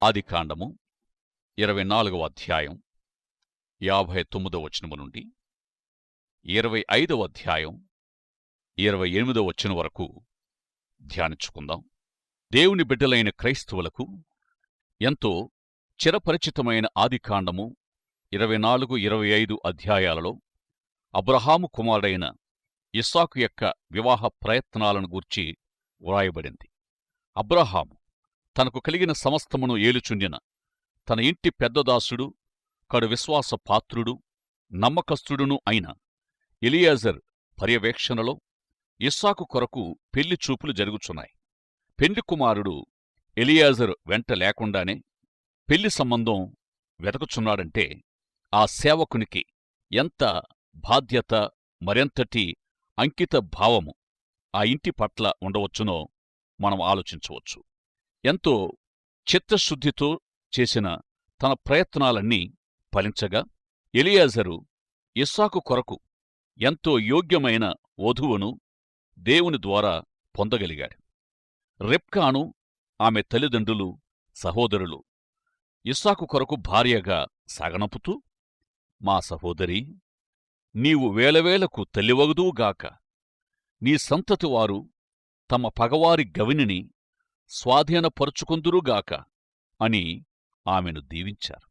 ఆదికాండము 24వ అధ్యాయం 59వ వచనము నుండి 25వ అధ్యాయం 28వ వచనం వరకు ధ్యానించుకుందాం. దేవుని బిడ్డలైన క్రైస్తవులకు ఎంతో చిరపరిచితమైన ఆదికాండము 24, 25 అధ్యాయాలలో అబ్రహాము కుమారుడైన ఇస్సాకు యొక్క వివాహ ప్రయత్నాలను గూర్చి వ్రాయబడింది. అబ్రహాము తనకు కలిగిన సమస్తమును ఏలుచుండిన తన ఇంటి పెద్దదాసుడు, కడు విశ్వాస పాత్రుడు, నమ్మకస్తుడును అయిన ఎలియాజర్ పర్యవేక్షణలో ఇస్సాకు కొరకు పెళ్లి చూపులు జరుగుచున్నాయి. పెండ్లి కుమారుడు ఎలియాజరు వెంట లేకుండానే పెళ్లి సంబంధం వెతకుచున్నాడంటే ఆ సేవకునికి ఎంత బాధ్యత, మరెంతటి అంకిత భావము ఆ ఇంటి పట్ల ఉండవచ్చునో మనం ఆలోచించవచ్చు. ఎంతో చిత్తశుద్ధితో చేసిన తన ప్రయత్నాలన్నీ ఫలించగా ఎలియాజరు ఇస్సాకు కొరకు ఎంతో యోగ్యమైన వధువును దేవుని ద్వారా పొందగలిగాడు. రెబ్కాను ఆమె తల్లిదండ్రులు, సహోదరులు ఇస్సాకు కొరకు భార్యగా సాగనంపుతూ, మా సహోదరీ, నీవు వేలవేలకు తల్లివగుదువుగాక, నీ సంతతివారు తమ పగవారి గవినిని స్వాధీనపరుచుకొందురుగాక అని ఆమెను దీవించారు.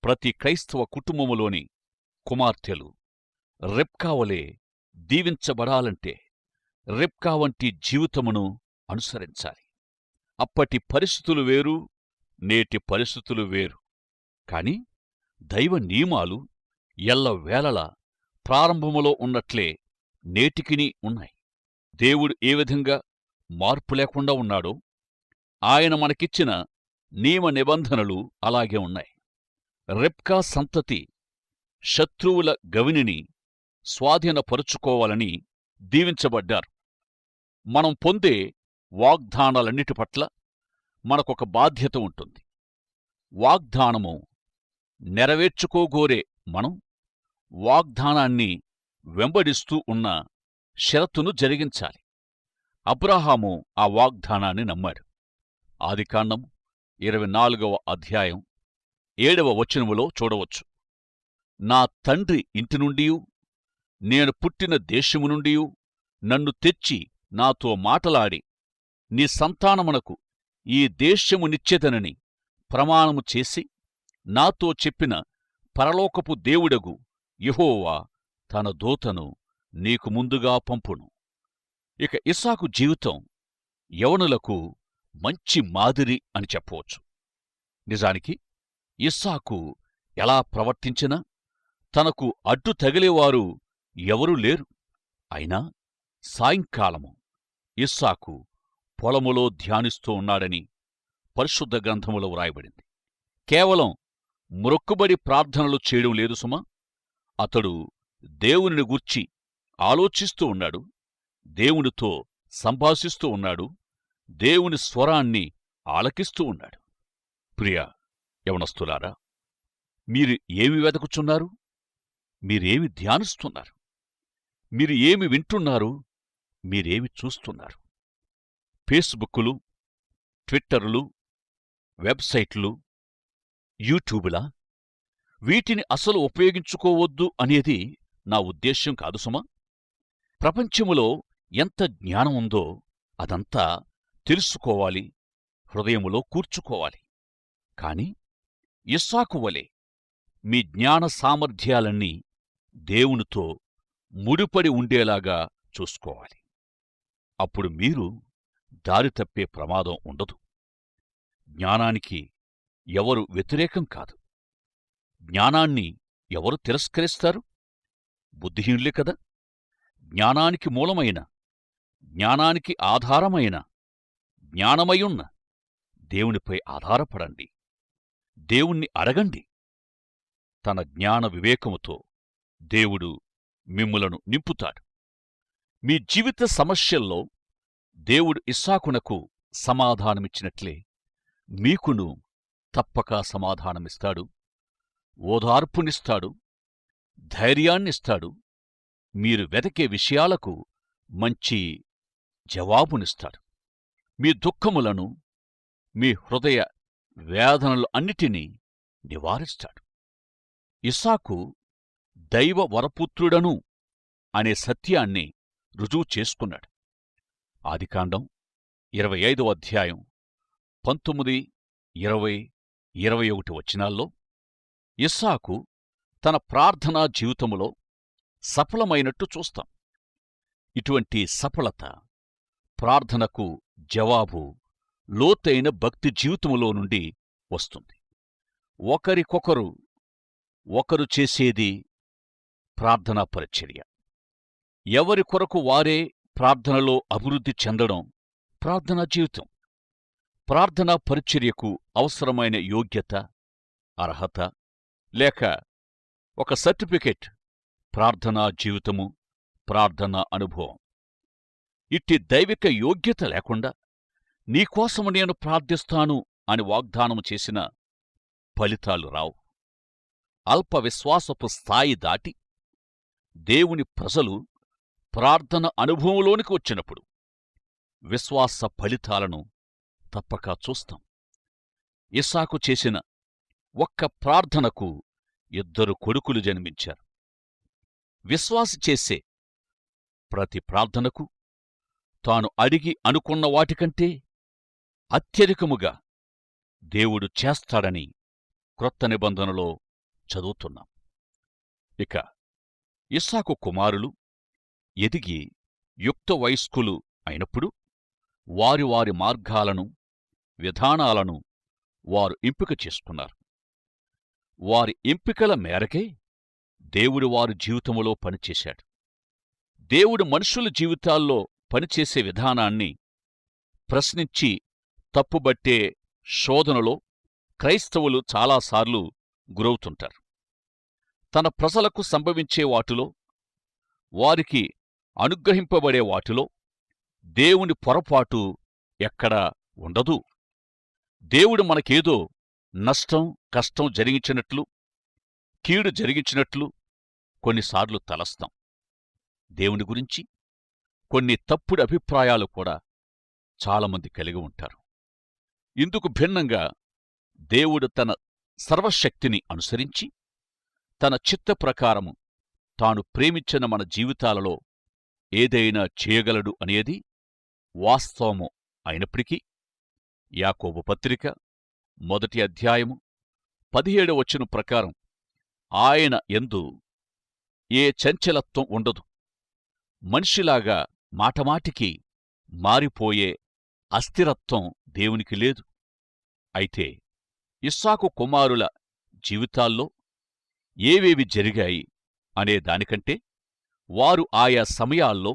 ప్రతి క్రైస్తవ కుటుంబములోని కుమార్తెలు రెబ్కావలే దీవించబడాలంటే రెబ్కా వంటి జీవితమును అనుసరించాలి. అప్పటి పరిస్థితులు వేరు, నేటి పరిస్థితులు వేరు. కాని దైవ నియమాలు ఎల్లవేళలా ప్రారంభములో ఉన్నట్లే నేటికిని ఉన్నాయి. దేవుడు ఏ విధంగా మార్పు లేకుండా ఉన్నాడో ఆయన మనకిచ్చిన నియమ నిబంధనలు అలాగే ఉన్నాయి. రెబ్కా సంతతి శత్రువుల గవినిని స్వాధీనపరుచుకోవాలని దీవించబడ్డారు. మనం పొందే వాగ్దానాలన్నిటి పట్ల మనకొక బాధ్యత ఉంటుంది. వాగ్దానము నెరవేర్చుకోగోరే మనం వాగ్దానాన్ని వెంబడిస్తూ ఉన్న షరతును జరిగించాలి. అబ్రహాము ఆ వాగ్దానాన్ని నమ్మాడు. ఆదికాండం 24వ అధ్యాయం 7వ వచనములో చూడవచ్చు. నా తండ్రి ఇంటి నుండియూ నేను పుట్టిన దేశము నుండియూ నన్ను తెచ్చి నాతో మాటలాడి నీ సంతానమునకు ఈ దేశమునిచ్చెదనని ప్రమాణము చేసి నాతో చెప్పిన పరలోకపు దేవుడగు యెహోవా తన దూతను నీకు ముందుగా పంపును. ఇక ఇస్సాకు జీవితం యవనులకు మంచి మాదిరి అని చెప్పవచ్చు. నిజానికి ఇస్సాకు ఎలా ప్రవర్తించినా తనకు అడ్డు తగిలేవారు ఎవరూ లేరు. అయినా సాయంకాలము ఇస్సాకు పొలములో ధ్యానిస్తూ ఉన్నాడని పరిశుద్ధ గ్రంథములో వ్రాయబడింది. కేవలం మ్రొక్కుబడి ప్రార్థనలు చేయడం లేదు సుమా. అతడు దేవునిని గూర్చి ఆలోచిస్తూ ఉన్నాడు, దేవునితో సంభాషిస్తూ ఉన్నాడు, దేవుని స్వరాన్ని ఆలకిస్తూ ఉన్నాడు. ప్రియ యవనస్తులారా, మీరు ఏమి వెతకుచున్నారు? మీరేమి ధ్యానిస్తున్నారు? మీరు ఏమి వింటున్నారు? మీరేమి చూస్తున్నారు? ఫేస్బుక్కులు, ట్విట్టరులు, వెబ్సైట్లు, యూట్యూబులా? వీటిని అసలు ఉపయోగించుకోవద్దు అనేది నా ఉద్దేశ్యం కాదు సుమా. ప్రపంచములో ఎంత జ్ఞానం ఉందో అదంతా తెలుసుకోవాలి, హృదయములో కూర్చుకోవాలి. కాని ఇస్సాకు వలె మీ జ్ఞాన సామర్థ్యాలన్నీ దేవునితో ముడిపడి ఉండేలాగా చూసుకోవాలి. అప్పుడు మీరు దారి తప్పే ప్రమాదం ఉండదు. జ్ఞానానికి ఎవరు వ్యతిరేకం కాదు. జ్ఞానాన్ని ఎవరు తిరస్కరిస్తారు? బుద్ధిహీనులే కదా. జ్ఞానానికి మూలమైన, జ్ఞానానికి ఆధారమైన, జ్ఞానమయున్న దేవునిపై ఆధారపడండి. దేవుణ్ణి అడగండి. తన జ్ఞాన వివేకముతో దేవుడు మిమ్ములను నింపుతాడు. మీ జీవిత సమస్యల్లో దేవుడు ఇస్సాకునకు సమాధానమిచ్చినట్లే మీకును తప్పక సమాధానమిస్తాడు, ఓదార్పునిస్తాడు, ధైర్యాన్నిస్తాడు. మీరు వెతకే విషయాలకు మంచి జవాబునిస్తాడు. మీ దుఃఖములను, మీ హృదయ వేదనలు అన్నిటినీ నివారిస్తాడు. ఇస్సాకు దైవ వరపుత్రుడను అనే సత్యాన్ని రుజువు చేసుకున్నాడు. ఆదికాండం 25వ అధ్యాయం 19, 20, 21 వచనాల్లో ఇస్సాకు తన ప్రార్థనా జీవితములో సఫలమైనట్టు చూస్తాం. ఇటువంటి సఫలత, ప్రార్థనకు జవాబు లోతైన భక్తి జీవితములో నుండి వస్తుంది. ఒకరు చేసేది ప్రార్థనా పరిచర్య. ఎవరి కొరకు వారే ప్రార్థనలో అభివృద్ధి చెందడం ప్రార్థనా జీవితం. ప్రార్థనా పరిచర్యకు అవసరమైన యోగ్యత, అర్హత లేక ఒక సర్టిఫికెట్ ప్రార్థనా జీవితము, ప్రార్థనా అనుభవం. ఇట్టి దైవిక యోగ్యత లేకుండా నీకోసము నేను ప్రార్థిస్తాను అని వాగ్దానము చేసిన ఫలితాలు రావు. అల్ప విశ్వాసపు స్థాయి దాటి దేవుని ప్రజలు ప్రార్థన అనుభవంలోనికి వచ్చినప్పుడు విశ్వాస ఫలితాలను తప్పక చూస్తాం. ఇస్సాకు చేసిన ఒక్క ప్రార్థనకు 2 కొడుకులు జన్మించారు. విశ్వాసి చేసే ప్రతి ప్రార్థనకు తాను అడిగి అనుకున్న వాటికంటే అత్యధికముగా దేవుడు చేస్తాడని క్రొత్త నిబంధనలో చదువుతున్నాం. ఇక ఇస్సాకు కుమారులు ఎదిగి యుక్త వయస్కులు అయినప్పుడు వారి వారి మార్గాలను, విధానాలను వారు ఎంపిక చేసుకున్నారు. వారి ఎంపికల మేరకే దేవుడు వారి జీవితములో పనిచేశాడు. దేవుడు మనుషుల జీవితాల్లో పనిచేసే విధానాన్ని ప్రశ్నించి తప్పుబట్టే శోధనలో క్రైస్తవులు చాలాసార్లు గురవుతుంటారు. తన ప్రజలకు సంభవించే వాటిలో, వారికి అనుగ్రహింపబడే వాటిలో దేవుని పొరపాటు ఎక్కడా ఉండదు. దేవుడు మనకేదో నష్టం, కష్టం జరిగించినట్లు, కీడు జరిగించినట్లు కొన్నిసార్లు తలస్తాం. దేవుని గురించి కొన్ని తప్పుడు అభిప్రాయాలు కూడా చాలామంది కలిగి ఉంటారు. ఇందుకు భిన్నంగా దేవుడు తన సర్వశక్తిని అనుసరించి తన చిత్త ప్రకారము తాను ప్రేమించిన మన జీవితాలలో ఏదైనా చేయగలడు అనేది వాస్తవము అయినప్పటికీ యాకోబు పత్రిక 1వ అధ్యాయము 17వ వచనం ప్రకారం ఆయన యందు ఏ చంచలత్వం ఉండదు. మనిషిలాగా మాటమాటికి మారిపోయే అస్థిరత్వం దేవునికి లేదు. అయితే ఇస్సాకు కుమారుల జీవితాల్లో ఏవేవి జరిగాయి అనే దానికంటే వారు ఆయా సమయాల్లో,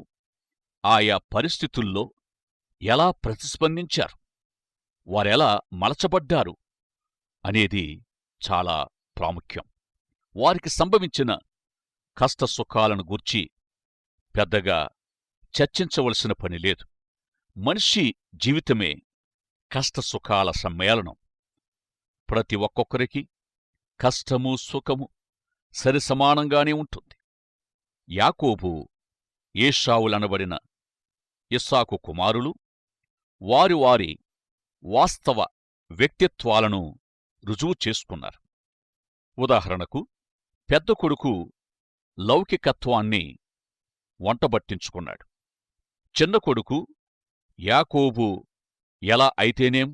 ఆయా పరిస్థితుల్లో ఎలా ప్రతిస్పందించారు, వారెలా మలచబడ్డారు అనేది చాలా ప్రాముఖ్యం. వారికి సంభవించిన కష్టసుఖాలను గూర్చి పెద్దగా చర్చించవలసిన పని లేదు. మనిషి జీవితమే కష్టసుఖాల సమ్మేళనం. ప్రతి ఒక్కొక్కరికి కష్టము, సుఖము సరిసమానంగానే ఉంటుంది. యాకోబు, ఏశావులనబడిన ఇస్సాకు కుమారులు వారి వారి వాస్తవ వ్యక్తిత్వాలను రుజువు చేసుకున్నారు. ఉదాహరణకు, పెద్ద కొడుకు లౌకికత్వాన్ని వంటబట్టించుకున్నాడు. చిన్న కొడుకు యాకోబు ఎలా అయితేనేం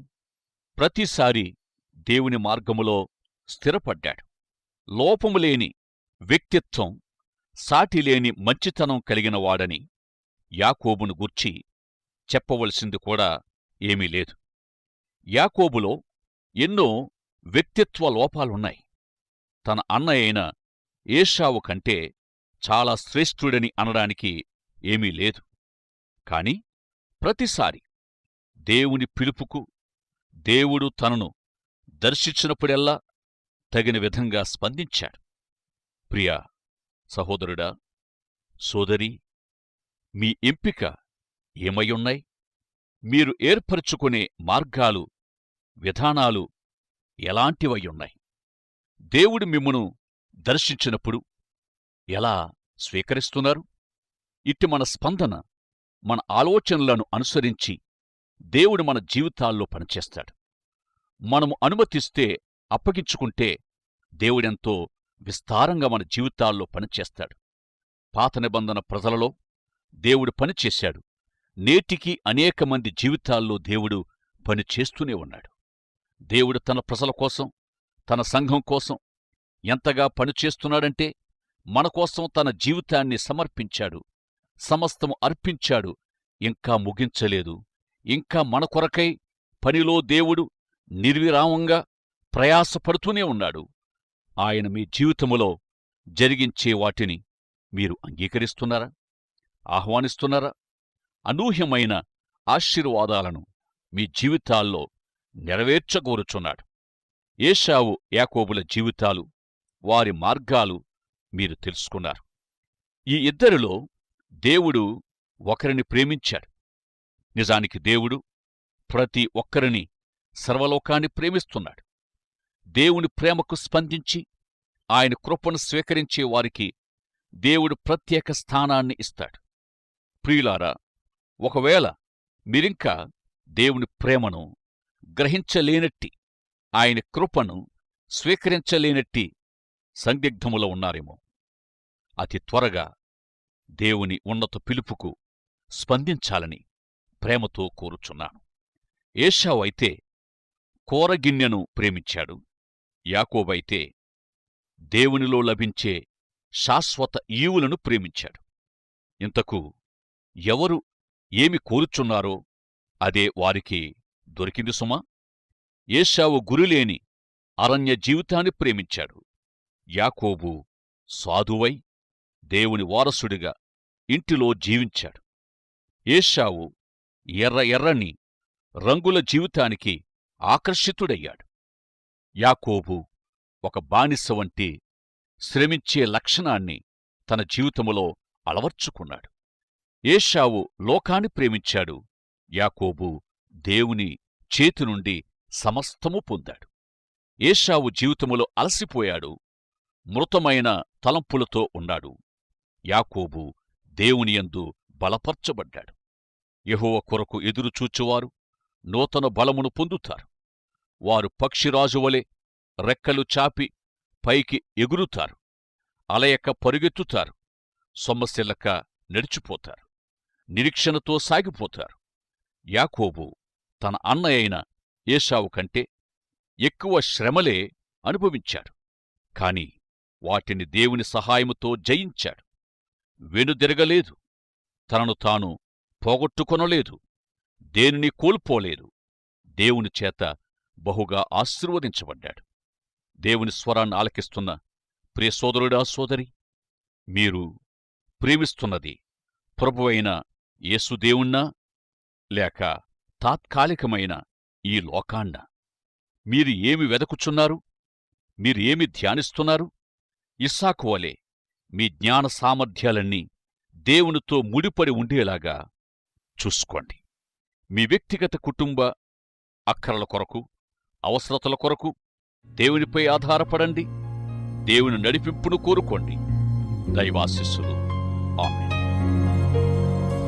ప్రతిసారి దేవుని మార్గములో స్థిరపడ్డాడు. లోపములేని వ్యక్తిత్వం, సాటిలేని మంచితనం కలిగినవాడని యాకోబును గూర్చి చెప్పవలసింది కూడా ఏమీ లేదు. యాకోబులో ఎన్నో వ్యక్తిత్వ లోపాలున్నాయి. తన అన్న అయిన ఏశావు కంటే చాలా శ్రేష్ఠుడని అనడానికి ఏమీ లేదు. కాని ప్రతిసారి దేవుని పిలుపుకు దేవుడు తనను దర్శించినప్పుడెల్లా తగిన విధంగా స్పందించాడు. ప్రియా సహోదరుడా, సోదరీ, మీ ఎంపిక ఏమయ్యున్నాయి? మీరు ఏర్పరచుకునే మార్గాలు, విధానాలు ఎలాంటివయ్యున్నాయి? దేవుడు మిమ్మును దర్శించినప్పుడు ఎలా స్వీకరిస్తున్నారు? ఇట్టి మన స్పందన, మన ఆలోచనలను అనుసరించి దేవుడు మన జీవితాల్లో పనిచేస్తాడు. మనము అనుమతిస్తే, అప్పగించుకుంటే దేవుడెంతో విస్తారంగా మన జీవితాల్లో పనిచేస్తాడు. పాత నిబంధన ప్రజలలో దేవుడు పనిచేశాడు. నేటికి అనేక మంది జీవితాల్లో దేవుడు పనిచేస్తూనే ఉన్నాడు. దేవుడు తన ప్రజల కోసం, తన సంఘం కోసం ఎంతగా పనిచేస్తున్నాడంటే, మనకోసం తన జీవితాన్ని సమర్పించాడు, సమస్తము అర్పించాడు. ఇంకా ముగించలేదు. ఇంకా మన కొరకై పనిలో దేవుడు నిర్విరామంగా ప్రయాసపడుతూనే ఉన్నాడు. ఆయన మీ జీవితములో జరిగించే వాటిని మీరు అంగీకరిస్తున్నారా? ఆహ్వానిస్తున్నారా? అనూహ్యమైన ఆశీర్వాదాలను మీ జీవితాల్లో నెరవేర్చగోరుచున్నాడు. ఏశావు, యాకోబుల జీవితాలు, వారి మార్గాలు మీరు తెలుసుకున్నారు. ఈ ఇద్దరిలో దేవుడు ఒకరిని ప్రేమించాడు. నిజానికి దేవుడు ప్రతి ఒక్కరిని, సర్వలోకాన్ని ప్రేమిస్తున్నాడు. దేవుని ప్రేమకు స్పందించి ఆయన కృపను స్వీకరించే వారికి దేవుడు ప్రత్యేక స్థానాన్ని ఇస్తాడు. ప్రియులారా, ఒకవేళ మీరింకా దేవుని ప్రేమను గ్రహించలేనట్టి, ఆయన కృపను స్వీకరించలేనట్టి సందిగ్ధములో ఉన్నారేమో, అతి త్వరగా దేవుని ఉన్నత పిలుపుకు స్పందించాలని ప్రేమతో కోరుచున్నాను. ఏశావు అయితే కోరగిన్నెను ప్రేమించాడు. యాకోబైతే దేవునిలో లభించే శాశ్వత ఈవులను ప్రేమించాడు. ఇంతకు ఎవరు ఏమి కోరుచున్నారో అదే వారికి దొరికింది సుమా. ఏశావు గురిలేని అరణ్య జీవితాన్ని ప్రేమించాడు. యాకోబు సాధువై దేవుని వారసుడిగా ఇంటిలో జీవించాడు. ఏశావు ఎర్రని రంగుల జీవితానికి ఆకర్షితుడయ్యాడు. యాకోబు ఒక బానిస వంటి శ్రమించే లక్షణాన్ని తన జీవితములో అలవర్చుకున్నాడు. ఏశావు లోకాన్ని ప్రేమించాడు. యాకోబు దేవుని చేతి నుండి సమస్తము పొందాడు. ఏశావు జీవితములో అలసిపోయాడు, మృతమైన తలంపులతో ఉన్నాడు. యాకోబు దేవునియందు బలపర్చబడ్డాడు. యెహోవ కొరకు ఎదురుచూచువారు నూతన బలమును పొందుతారు. వారు పక్షిరాజువలే రెక్కలు చాపి పైకి ఎగురుతారు. అలయక పరుగెత్తుతారు. సొమ్మసిల్లక నడిచిపోతారు. నిరీక్షణతో సాగిపోతారు. యాకోబు తన అన్నయైన ఏశావు కంటే ఎక్కువ శ్రమలే అనుభవించాడు. కాని వాటిని దేవుని సహాయముతో జయించాడు. వెనుదిరగలేదు. తనను తాను పోగొట్టుకొనలేదు. దేనిని కోల్పోలేదు. దేవుని చేత బహుగా ఆశీర్వదించబడ్డాడు. దేవుని స్వరాన్ని ఆలకిస్తున్న ప్రియ సోదరుడా, సోదరి, మీరు ప్రేమిస్తున్నది ప్రభువైన యేసుదేవుణ్ణా లేక తాత్కాలికమైన ఈ లోకాన్నా? మీరు ఏమి వెదకుచున్నారు? మీరు ఏమి ధ్యానిస్తున్నారు? ఇస్సాకు వలె మీ జ్ఞాన సామర్థ్యాలన్నీ దేవునితో ముడిపడి ఉండేలాగా చూసుకోండి. మీ వ్యక్తిగత కుటుంబ అక్కరల కొరకు, అవసరతల కొరకు దేవునిపై ఆధారపడండి. దేవుని నడిపింపును కోరుకోండి. దైవాశీస్సులు. ఆమేన్.